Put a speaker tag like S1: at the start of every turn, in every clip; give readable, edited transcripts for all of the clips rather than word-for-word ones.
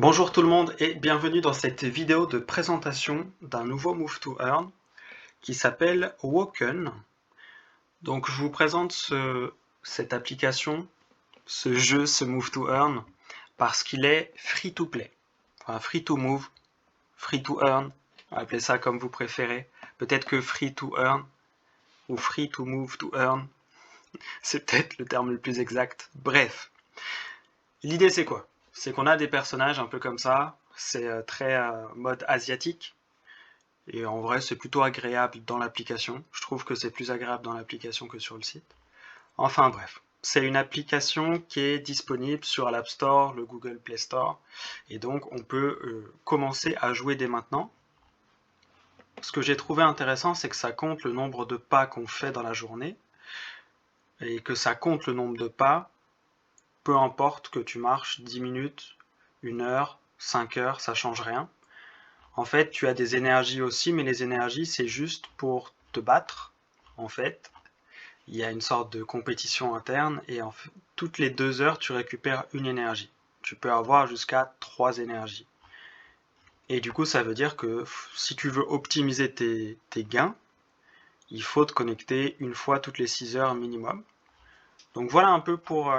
S1: Bonjour tout le monde et bienvenue dans cette vidéo de présentation d'un nouveau Move to Earn qui s'appelle Woken. Donc je vous présente cette application, ce jeu, ce Move to Earn, parce qu'il est free to play. Enfin free to move, free to earn, appelez ça comme vous préférez. Peut-être que free to earn ou free to move to earn, c'est peut-être le terme le plus exact. Bref, l'idée c'est quoi? C'est qu'on a des personnages un peu comme ça, c'est très mode asiatique, et en vrai c'est plutôt agréable dans l'application. Je trouve que c'est plus agréable dans l'application que sur le site. Enfin bref, c'est une application qui est disponible sur l'App Store, le Google Play Store, et donc on peut commencer à jouer dès maintenant. Ce que j'ai trouvé intéressant, c'est que ça compte le nombre de pas qu'on fait dans la journée, et que ça compte le nombre de pas, peu importe que tu marches 10 minutes, 1 heure, 5 heures, ça change rien. En fait, tu as des énergies aussi, mais les énergies, c'est juste pour te battre. En fait, il y a une sorte de compétition interne et toutes les 2 heures, tu récupères une énergie. Tu peux avoir jusqu'à 3 énergies. Et du coup, ça veut dire que si tu veux optimiser tes gains, il faut te connecter une fois toutes les 6 heures minimum. Donc voilà un peu pour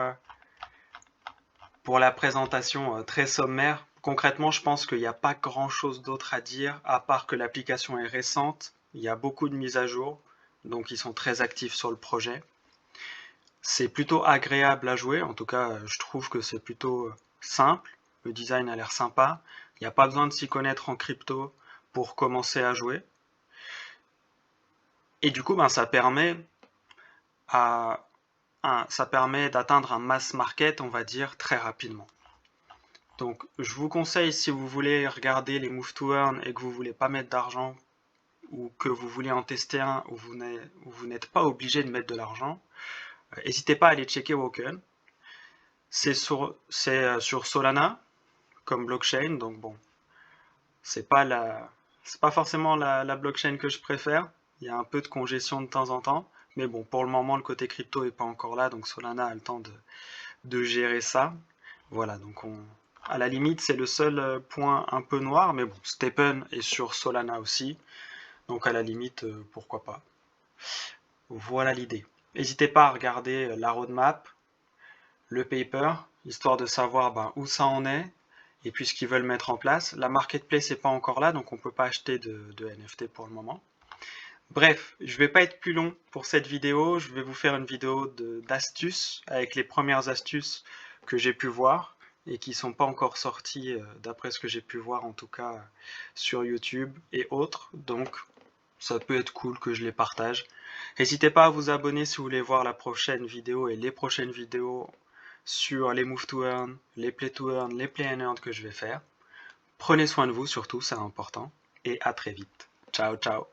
S1: la présentation très sommaire. Concrètement, je pense qu'il n'y a pas grand-chose d'autre à dire, à part que l'application est récente, il y a beaucoup de mises à jour, donc ils sont très actifs sur le projet. C'est plutôt agréable à jouer, en tout cas je trouve que c'est plutôt simple, le design a l'air sympa, il n'y a pas besoin de s'y connaître en crypto pour commencer à jouer. Et du coup, ça permet d'atteindre un mass market, on va dire, très rapidement. Donc je vous conseille, si vous voulez regarder les Move to Earn et que vous voulez pas mettre d'argent ou que vous voulez en tester un où vous n'êtes pas obligé de mettre de l'argent, n'hésitez pas à aller checker Woken. C'est sur Solana comme blockchain, donc bon, c'est pas forcément la blockchain que je préfère. Il y a un peu de congestion de temps en temps, mais bon, pour le moment, le côté crypto est pas encore là, donc Solana a le temps de gérer ça. Voilà, donc à la limite, c'est le seul point un peu noir, mais bon, Stephen est sur Solana aussi, donc à la limite, pourquoi pas. Voilà l'idée. N'hésitez pas à regarder la roadmap, le paper, histoire de savoir où ça en est, et puis ce qu'ils veulent mettre en place. La marketplace n'est pas encore là, donc on ne peut pas acheter de NFT pour le moment. Bref, je ne vais pas être plus long pour cette vidéo, je vais vous faire une vidéo d'astuces, avec les premières astuces que j'ai pu voir, et qui sont pas encore sorties d'après ce que j'ai pu voir en tout cas sur YouTube et autres, donc ça peut être cool que je les partage. N'hésitez pas à vous abonner si vous voulez voir la prochaine vidéo et les prochaines vidéos sur les Move to Earn, les Play to Earn, les Play and Earn que je vais faire. Prenez soin de vous surtout, c'est important, et à très vite. Ciao ciao.